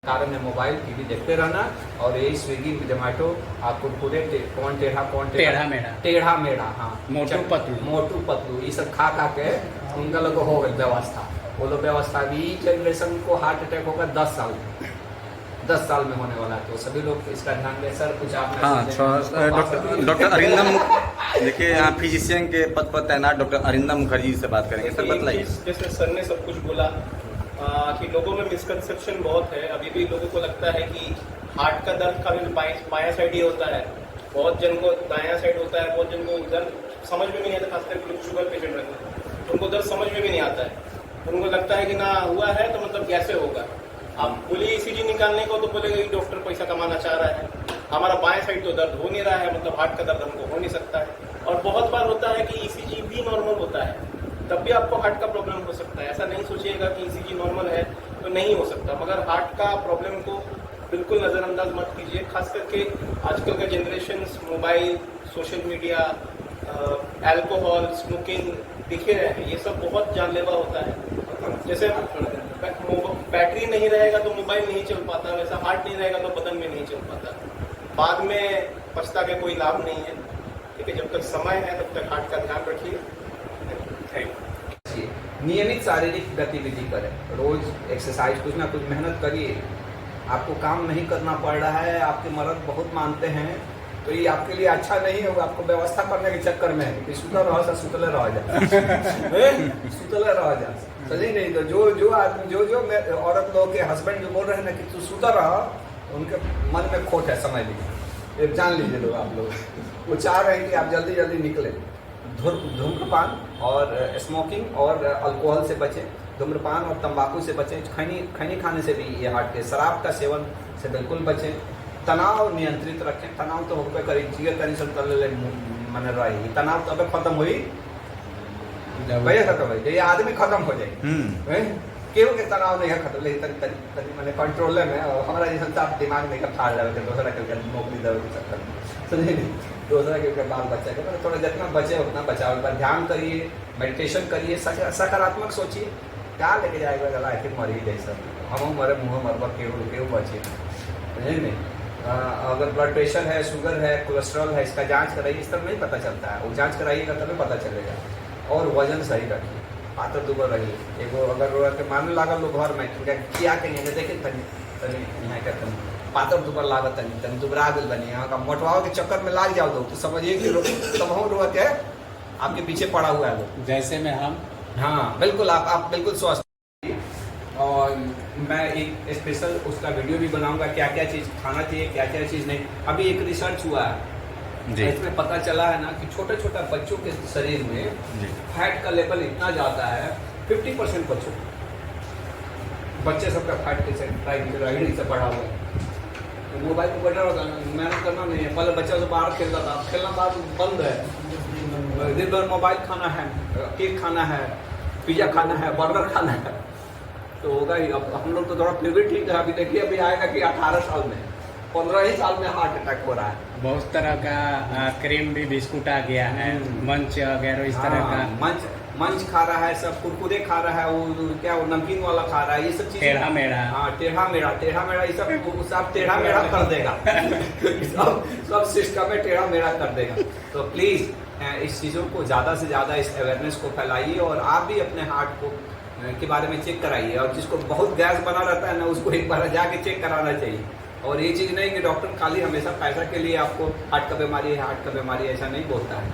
कारण है mobile TV देखते रहना, और यही स्विगी जोमेटो आपको पूरे कौन टेढ़ा मेढ़ा, हाँ मोटू पतलू ये सब खा के उनका लोग हो गई व्यवस्था। वो लोग व्यवस्था भी जनरेशन को हार्ट अटैक होगा 10 साल में होने वाला है, तो सभी लोग इसका ध्यान दें। सर कुछ आप? हाँ, डॉक्टर अरिंदम, देखिए यहाँ फिजिशियन के पद पर तैनात डॉक्टर अरिंदम मुखर्जी से बात करेंगे। सर बताइए। जैसे सर ने सब कुछ बोला कि लोगों में मिसकंसेप्शन बहुत है। अभी भी लोगों को लगता है कि हार्ट का दर्द का भी बायां साइड ही होता है, बहुत जन को दायां साइड होता है, बहुत जन को दर्द समझ में भी नहीं आता, खासकर लोग शुगर पेशेंट रहते हैं तो उनको दर्द समझ में भी नहीं आता है। उनको लगता है कि ना हुआ है तो मतलब कैसे होगा। आप बोलिए ईसीजी निकालने को तो बोलेगा कि डॉक्टर पैसा कमाना चाह रहा है, हमारा बाएं साइड तो दर्द हो नहीं रहा है, मतलब हार्ट का दर्द हमको हो नहीं सकता है। और बहुत बार होता है कि ईसीजी भी नॉर्मल होता है, तब भी आपको हार्ट का प्रॉब्लम हो सकता है। ऐसा नहीं सोचिएगा कि ईसीजी नॉर्मल है तो नहीं हो सकता, मगर हार्ट का प्रॉब्लम को बिल्कुल नज़रअंदाज मत कीजिए। खास करके आजकल का generation mobile, social media, alcohol, smoking दिखे रहे हैं, ये सब बहुत जानलेवा होता है। जैसे बैटरी नहीं रहेगा तो मोबाइल नहीं चल पाता, वैसा हार्ट नहीं रहेगा तो बदन में नहीं चल पाता। बाद में पछता के कोई लाभ नहीं है। ठीक है, जब तक समय है तब तक हार्ट का ध्यान रखिए। नियमित शारीरिक गतिविधि करें, रोज एक्सरसाइज, कुछ ना कुछ मेहनत करिए। आपको काम नहीं करना पड़ रहा है, आपके मर्द बहुत मानते हैं, तो ये आपके लिए अच्छा नहीं होगा। आपको व्यवस्था करने के चक्कर में कि सुतल रहो सा सुतले रह जा सुतले रह जा, सही नहीं। तो जो आदमी जो औरत लोग के हस्बैंड जो बोल रहे हैं ना कि तू सुता रहा, उनके मन में खोट है, समझ लीजिए, ये जान लीजिए लोग। आप लोग वो चाह रहे हैं कि आप जल्दी जल्दी निकले। धूम्रपान और स्मोकिंग और अल्कोहल से बचें, धूम्रपान और तंबाकू से बचें, खैनी खाने से भी ये हार्ट के, शराब का सेवन से बिल्कुल बचें। तनाव नियंत्रित रखें, तनाव तो होकर करिए टेंशन कर ले मन रही, तनाव तो अब खत्म हुई भैया, खत्म हो जाए, ये आदमी खत्म हो जाए। केहू के तनाव नहीं है खत्म, लेकिन मैंने कंट्रोल में हमारा जैसा साफ दिमाग नहीं फाड़ लगे दूसरा के नौकरी दे के चक्कर में, समझे नहीं, दूसरा के बाल बच्चा के थोड़ा जितना बचे उतना बचाओ। पर ध्यान करिए, मेडिटेशन करिए, सकारात्मक सोचिए। क्या लेके जाएगा गला आखिर मरी जैसा, हम मरे मुँह मरबा केहू बचे, समझे नहीं। अगर ब्लड प्रेशर है, शुगर है, कोलेस्ट्रॉल है, इसका जांच कराइए। इस तरह नहीं पता चलता है, वो जांच कराइएगा तभी पता चलेगा। और वजन सही रखिए, पातर दुबर रहिए। एगो अगर मानने लागल लोग घर में क्या कहिए, देखे तनी यहाँ का पातर दुबर लागत, तनी दुबरा गल बनी, यहाँ का मोटवाओ के चक्कर में लाग जाओ तो समझिए कि तमाम रोग है आपके पीछे पड़ा हुआ है लोग, जैसे में हम। हाँ बिल्कुल, आप बिल्कुल स्वस्थ। और मैं एक स्पेशल उसका वीडियो भी बनाऊंगा, क्या क्या चीज़ खाना चाहिए, क्या क्या चीज़ नहीं। अभी एक रिसर्च हुआ है, इसमें पता चला है ना कि छोटे छोटे बच्चों के शरीर में फैट का लेवल इतना ज़्यादा है, 50% बच्चे सबका फैट के राइडिंग से बढ़ा हुआ है। तो मोबाइल पर बैठा होता है, मेहनत करना नहीं है। पहले बच्चा से बाहर खेलता था, खेलना बाद बंद है, दिन भर मोबाइल खाना है, केक खाना है, पिज़्ज़ा खाना है, बर्गर खाना है, तो होगा ही। अब हम लोग तो थोड़ा फिर भी ठीक है। अभी देखिए, अभी आएगा कि 18 साल में, 15 ही साल में हार्ट अटैक हो रहा है। बहुत तरह का क्रीम भी, बिस्कुट आ गया है, मंच वगैरह इस तरह का। मंच खा रहा है, सब कुरकुरे खा रहा है, वो क्या वो नमकीन वाला खा रहा है, ये सब चीज़ टेढ़ा मेढ़ा। हाँ, टेढ़ा मेढ़ा ये सब टेढ़ा मेढ़ा कर देगा सब सिस्टम में टेढ़ा मेढ़ा कर देगा। तो प्लीज़ इस चीज़ों को ज़्यादा से ज़्यादा, इस अवेयरनेस को फैलाइए, और आप भी अपने हार्ट को के बारे में चेक कराइए। और जिसको बहुत गैस बना रहता है ना, उसको एक बार जाके चेक कराना चाहिए। और ये चीज़ नहीं कि डॉक्टर खाली हमेशा पैसा के लिए आपको हार्ट का बीमारी है, हार्ट का बीमारी, ऐसा नहीं बोलता है,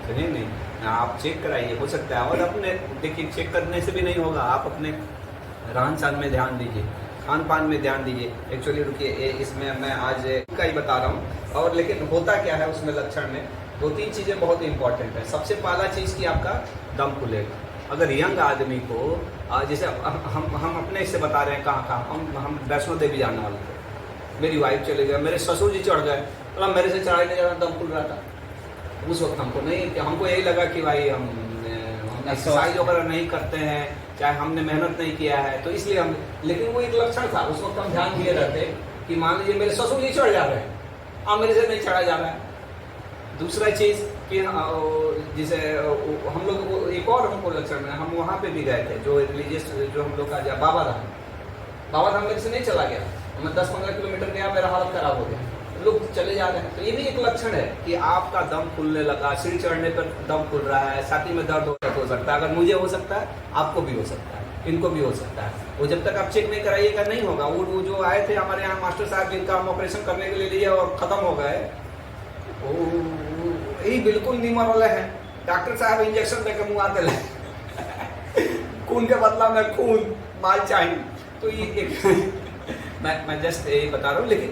समझिए नहीं। आप चेक कराइए, हो सकता है। और अपने देखिए, चेक करने से भी नहीं होगा, आप अपने रहन सहन में ध्यान दीजिए, खान पान में ध्यान दीजिए। एक्चुअली रुकिए, इसमें मैं आज का ही बता रहा हूँ। और लेकिन होता क्या है उसमें लक्षण में 2-3 चीज़ें बहुत इंपॉर्टेंट है। सबसे पहला चीज़ कि आपका दम खुलेगा। अगर यंग आदमी को जैसे हम अपने इससे बता रहे हैं, कहाँ हम वैष्णो देवी जाने वाले थे, मेरी वाइफ चले गए, मेरे ससुर जी चढ़ गए, तो मेरे से चढ़ाई नहीं जाना, दम खुल रहा था उस वक्त। हमको यही लगा कि भाई हम एक्सरसाइज वगैरह नहीं करते हैं, चाहे हमने मेहनत नहीं किया है, तो इसलिए हम। लेकिन वो एक लक्षण था, उस वक्त हम ध्यान दिए रहते कि मान लीजिए मेरे ससुर जी चढ़ जा रहे हैं, अब मेरे से नहीं चढ़ा जा रहा है। दूसरा चीज़ कि जैसे हम लोग को एक और हमको लक्षण है, हम वहाँ पे भी गए थे, जो रिलीजियस जो हम लोग का बाबा धाम मेरे से नहीं चला गया। मैं 10-15 किलोमीटर गया, मेरा हालत खराब हो गया, लोग चले जा रहे हैं। तो ये भी एक लक्षण है कि आपका दम फूलने लगा, सीढ़ी चढ़ने पर दम फूल रहा है, छाती में दर्द हो सकता है। अगर मुझे हो सकता है, आपको भी हो सकता है, इनको भी हो सकता है। वो जब तक आप चेक नहीं कराइएगा नहीं होगा। वो जो आए थे हमारे यहाँ मास्टर साहब, जिनका हम ऑपरेशन करने के लिए लिए और खत्म हो गए, यही बिल्कुल नीमर वाले हैं। डॉक्टर साहब इंजेक्शन देकर मुँह आते ले खून के बदला में खून माल चाहिए। तो ये एक मैं जस्ट यही बता रहा हूँ। लेकिन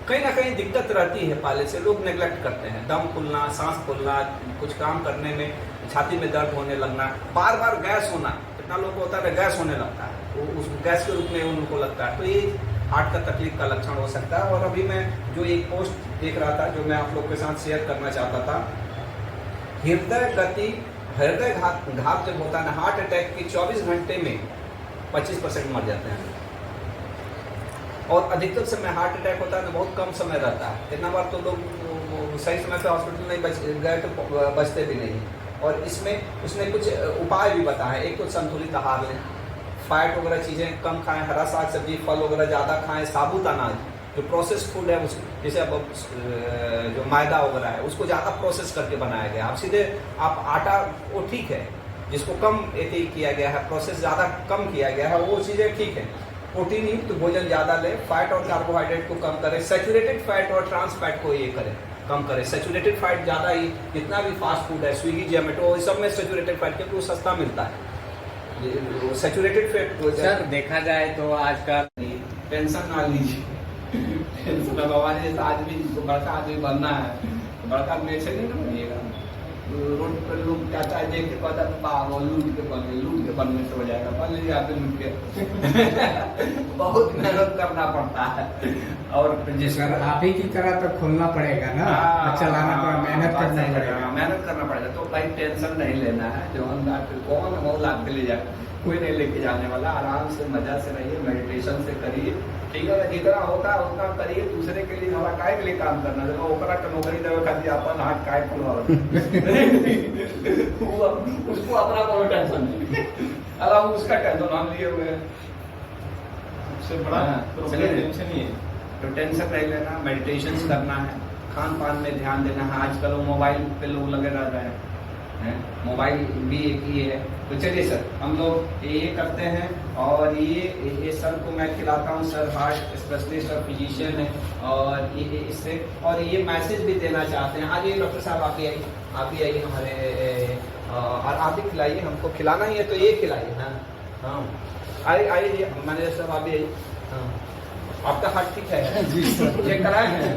कहीं ना कहीं दिक्कत रहती है, पहले से लोग नेग्लेक्ट करते हैं। दम फूलना, सांस फूलना, कुछ काम करने में छाती में दर्द होने लगना, बार बार गैस होना, कितना लोग को होता है गैस होने लगता है, वो उस गैस के रूप में उनको लगता है। तो ये हार्ट का तकलीफ का लक्षण हो सकता है। और अभी मैं जो एक पोस्ट देख रहा था, जो मैं आप लोग के साथ शेयर करना चाहता था, हृदय घात जब होता है ना, हार्ट अटैक की 24 घंटे में 25% मर जाते हैं। और अधिकतर समय हार्ट अटैक होता है तो बहुत कम समय रहता है। कितना बार तो लोग सही समय पे हॉस्पिटल नहीं गए तो बचते भी नहीं। और इसमें उसने कुछ उपाय भी बताए। एक तो संतुलित आहार लें, फैट वगैरह चीज़ें कम खाएं, हरा साग सब्जी फल वगैरह ज़्यादा खाएं, साबुत अनाज जो प्रोसेस फूड है उस जैसे अब जो मैदा वगैरह है उसको ज़्यादा प्रोसेस करके बनाया गया। आप सीधे आप आटा, वो ठीक है, जिसको कम किया गया है, प्रोसेस ज़्यादा कम किया गया है, वो चीज़ें ठीक है। प्रोटीन युक्त तो भोजन ज़्यादा लें, फैट और कार्बोहाइड्रेट को कम करें, सैचुरेटेड फैट और ट्रांस फैट को ये करें, कम करें। सैचुरेटेड फैट ज़्यादा ही, जितना भी फास्ट फूड है, स्विगी जोमेटो, इस सब में सैचुरेटेड फैट, क्योंकि वो सस्ता मिलता है। सैचुरेटेड फैट सर देखा जाए तो आजकल टेंशन ना लीजिए। टेंशन अब हमारे जैसा आदमी, जिसको बड़का आदमी बनना है, तो बड़का आदमी ऐसे नहीं ना बनिएगा। रोड पर लोग क्या चाहे देख के कहता है लूट के बनने से हो जाएगा, बन लीजिए आप लूट के। बहुत मेहनत करना पड़ता है। और सर आप ही की तरह तो खोलना पड़ेगा ना, चलाना पड़ेगा, मेहनत करना पड़ेगा, मेहनत करना पड़ेगा। तो भाई टेंशन नहीं लेना है। जो कौन वो लाद के ले जाए, कोई नहीं लेके जाने वाला। आराम से मजा से रहिए, मेडिटेशन से करिए, ठीक है। जितना होता है उतना करिए। दूसरे के लिए हमारा काय के लिए काम करना, जब ओकरा का नौकरी देवे खातिर अपन हाथ काय खुलवा उसको अपना कोई टेंशन नहीं, अलावा उसका टेंशन हम लिए हुए हैं। सबसे बड़ा टेंशन ही है। तो टेंशन नहीं लेना, मेडिटेशन करना है, खान पान में ध्यान देना है। आजकल वो मोबाइल पे लोग लगे रह रहे हैं, मोबाइल भी एक ही है। तो चलिए सर, हम लोग ये करते हैं। और ये सर को मैं खिलाता हूँ, सर हार्ट स्पेशलिस्ट और फिजिशियन है, और ये इससे और ये मैसेज भी देना चाहते हैं। आइए डॉक्टर साहब, आप भी आइए, आप भी आइए हमारे, और आप भी खिलाइए, हमको खिलाना ही है तो ये खिलाइए। हाँ आइए मैनेजर साहब, आप भी आइए। हाँ, आपका हार्ट ठीक है जी सर, चेक कराए हैं?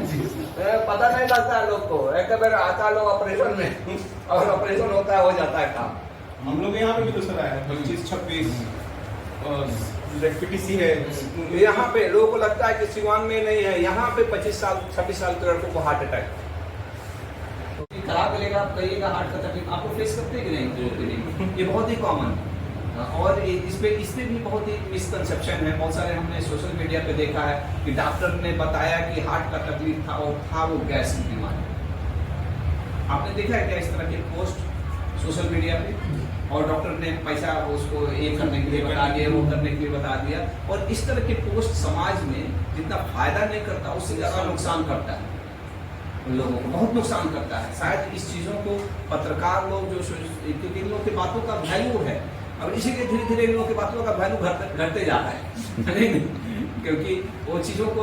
पता नहीं लगता है लोग को, एक बार आता है लोग ऑपरेशन में और ऑपरेशन होता है, हो जाता है काम। हम लोग यहाँ पे भी तो सर आए हैं 25-26 पीटीसी है। यहाँ पे लोगों को लगता है कि सिवान में नहीं है, यहाँ पे 25 साल 26 साल के लड़कों को हार्ट अटैक खराब मिलेगा। आप कहिएगा हार्ट का तकलीफ आपको फेस करते कि नहीं? ये बहुत ही कॉमन। और इसमें भी बहुत ही मिसकंसेप्शन है। बहुत सारे हमने सोशल मीडिया पे देखा है कि डॉक्टर ने बताया कि हार्ट का तकलीफ था और था वो गैस की बीमारी। आपने देखा है क्या इस तरह के पोस्ट सोशल मीडिया पे? और डॉक्टर ने पैसा उसको ये करने के लिए बता दिया, वो करने के लिए बता दिया। और इस तरह के पोस्ट समाज में जितना फायदा नहीं करता, उससे ज्यादा नुकसान करता है। लोगों को बहुत नुकसान करता है। शायद इस चीजों को पत्रकार लोग जो, क्योंकि इन लोगों की बातों का वैल्यू है, और इसीलिए धीरे धीरे इन लोगों की बातों का वैल्यू घटते जा रहा है क्योंकि वो चीज़ों को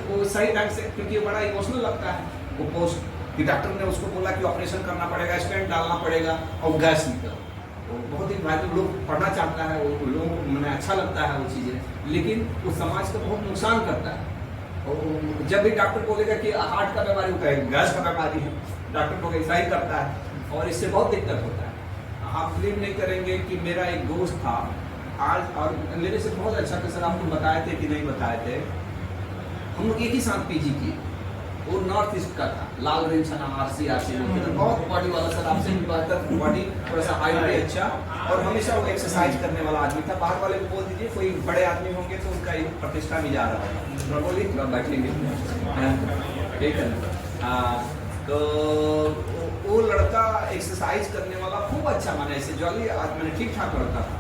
वो सही ढंग से, क्योंकि बड़ा इमोशनल लगता है वो पोस्ट कि डॉक्टर ने उसको बोला कि ऑपरेशन करना पड़ेगा, स्टेंट डालना पड़ेगा और गैस निकल। वो बहुत ही वैल्यू लोग पढ़ना चाहता है, वो लोगों को मैंने अच्छा लगता है वो चीज़ें, लेकिन वो समाज को बहुत नुकसान करता है। और जब भी डॉक्टर बोलेगा कि हार्ट का बीमारी होता है, गैस का बीमारी है, डॉक्टर को ऐसा ही करता है और इससे बहुत दिक्कत होता है। आप बिलीव नहीं करेंगे कि मेरा एक दोस्त था आज, और मेरे से बहुत अच्छा था सर, आपको बताए थे कि नहीं बताए थे, हम लोग एक ही साथ पीजी किए। वो नॉर्थ ईस्ट का था, लाल रेंज का नाम RC बहुत बॉडी वाला सर, आपसे भी बेहतर बॉडी, थोड़ा सा हाइट भी अच्छा, और हमेशा वो एक्सरसाइज करने वाला आदमी था। बाहर वाले को बोल दीजिए कोई बड़े आदमी होंगे तो उनका एक प्रतिष्ठा भी जा रहा है, बोलिए बैठेंगे, ठीक है। तो वो लड़का एक्सरसाइज करने वाला खूब अच्छा, माने ऐसे जॉली आदमी, ठीक ठाक लड़का था।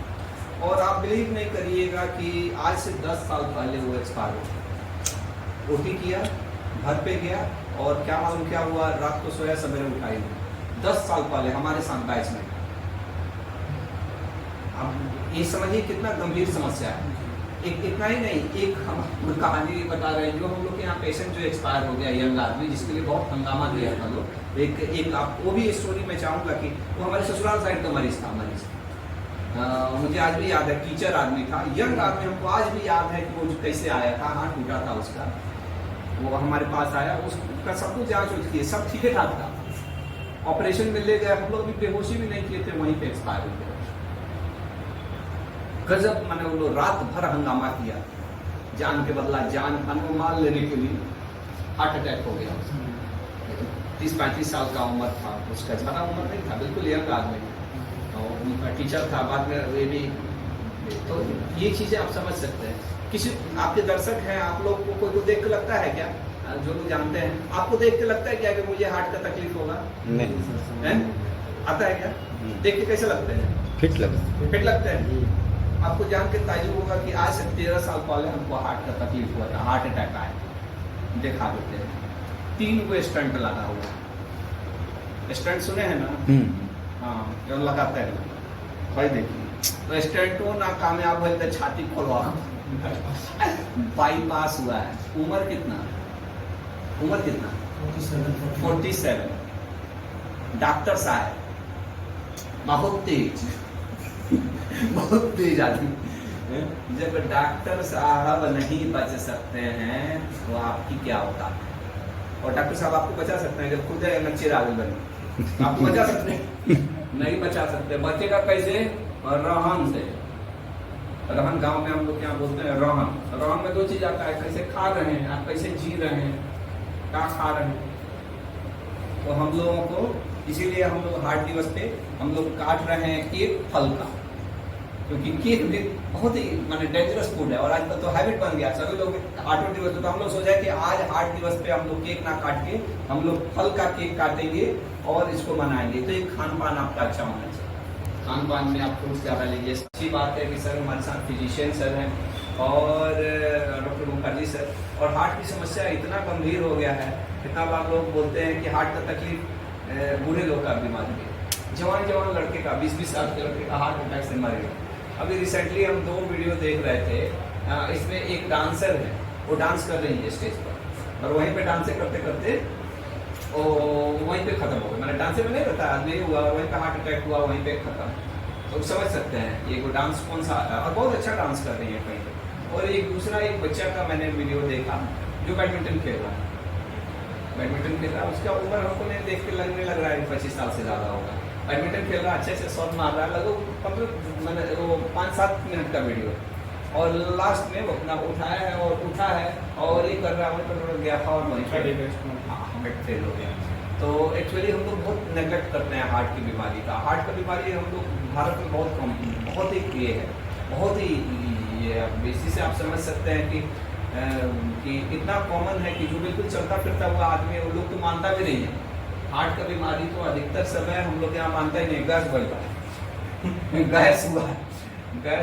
और आप बिलीव नहीं करिएगा कि आज से 10 साल पहले वो एक्सपायर हो, ओटी किया, घर पे गया और क्या मालूम क्या हुआ, रात को सोया सवेरे उठाई नहीं। 10 साल पहले हमारे साथ बैच में। अब ये समझिए कितना गंभीर समस्या है। एक इतना ही नहीं, एक हम कहानी बता रहे हैं, जो हम लोग के यहाँ पेशेंट जो एक्सपायर हो गया, यंग आदमी, जिसके लिए बहुत हंगामा किया था लोग। एक आप वो भी स्टोरी मैं चाहूँगा कि वो हमारे ससुराल साइड का मरीज था। मुझे आज भी याद है, टीचर आदमी था, यंग आदमी, हमको आज भी याद है कि वो कैसे आया था, हाथ टूटा था उसका, वो हमारे पास आया, उसका सब कुछ जाँच उच किए, सब ठीक ठाक था। ऑपरेशन में ले गए, हम लोग अभी बेहोशी भी नहीं किए थे, वहीं पे एक्सपायर हो गए। गजब, मैंने वो लोग रात भर हंगामा किया, जान के बदला जान, अनुमान लेने के लिए। हार्ट अटैक हो गया, 30-35 साल का उम्र था उसका, ज़्यादा उम्र नहीं था, बिल्कुल यंग आदमी, और उनका टीचर था। बाद में वे भी, तो ये चीज़ें आप समझ सकते हैं। किसी आपके दर्शक हैं, आप लोग को कोई को देख के लगता है क्या, जो लोग जानते हैं, आपको देख के लगता है क्या कि मुझे हार्ट का तकलीफ होगा? नहीं है? आता है क्या? देख के कैसे लगते हैं? फिट लगते हैं। आपको जान के ताजुब होगा कि आज से 13 साल पहले हमको हार्ट का तकलीफ हुआ था, हार्ट अटैक आया। दिखा देते हैं, 3 गो स्टंट लगा हुआ। स्टंट सुने हैं ना? हाँ, जो लगाते हैं भाई, देखिए तो स्टंटो ना कामयाब हुए तो छाती खोलवा बाईपास हुआ है। उम्र कितना? 47। डॉक्टर साहब बहुत तेज बहुत तेज आदमी। जब डॉक्टर साहब नहीं बच सकते हैं तो आपकी क्या होता है? और डॉक्टर साहब आपको बचा सकते हैं जब खुद नच्चे आगे बने, आपको बचा सकते हैं? नहीं बचा सकते। बचेगा कैसे? रहन से। रहन गांव में हम लोग क्या बोलते हैं, रहन में 2 चीज आता है, कैसे खा रहे हैं आप, कैसे जी रहे हैं, क्या खा रहे हैं। तो हम लोगों को इसीलिए हम लोग हार्ट दिवस पे हम लोग काट रहे हैं केक फल का, क्योंकि केक भी बहुत ही माने डेंजरस फूड है, और आजकल तो हैबिट बन गया सभी लोग। हार्ट दिवस तो हम लोग सोचा कि आज हार्ट दिवस पे हम लोग केक ना काट के हम लोग फल का केक काटेंगे और इसको मनाएंगे। तो एक खान पान आपका अच्छा होना चाहिए, खान पान में आप फ्रूट्स ज़्यादा लीजिए। अच्छी बात है कि सर हमारे साथ फिजिशियन सर हैं और डॉक्टर मुखर्जी सर। और हार्ट की समस्या इतना गंभीर हो गया है, कितना बार लोग बोलते हैं कि हार्ट का तकलीफ बूढ़े लोग का बीमारी है। जवान लड़के का, 20-20 साल के लड़के का हार्ट अटैक से मर गया। अभी रिसेंटली हम 2 वीडियो देख रहे थे, इसमें एक डांसर है, वो डांस कर रही है स्टेज पर, और वहीं पे डांसे करते करते वहीं पे खत्म हो गए। मैंने डांसे में नहीं रहता, आदमी हुआ, वहीं पे हार्ट अटैक हुआ, वहीं पे खत्म। तो समझ सकते हैं ये वो डांस कौन सा, और बहुत अच्छा डांस कर रही है कहीं पे। और एक दूसरा एक बच्चा का मैंने वीडियो देखा जो बैडमिंटन खेल रहा है, उसका उम्र हमको नहीं देख के लगने लग रहा है 25 साल से ज़्यादा होगा। बैडमिंटन खेल रहा है, अच्छे से शॉट मार रहा है, लगभग 5-7 मिनट का वीडियो, और लास्ट में वो अपना उठाया है और उठा है और ये कर रहा है, वहीं पर गया था और वहीं पर फेल हो गया। तो एक्चुअली हम लोग बहुत नेगलेक्ट करते हैं हार्ट की बीमारी का। हार्ट का बीमारी हम लोग भारत में बहुत कम, बहुत ही ये है, बहुत ही ये, इसी से आप समझ सकते हैं कि इतना कॉमन है कि जो बिल्कुल चलता फिरता हुआ आदमी है वो लोग तो मानता भी नहीं है। हार्ट का बीमारी तो अधिकतर समय हम लोग यहाँ मानता ही नहीं, गैस बढ़ रहा है गैस हुआ है, गैस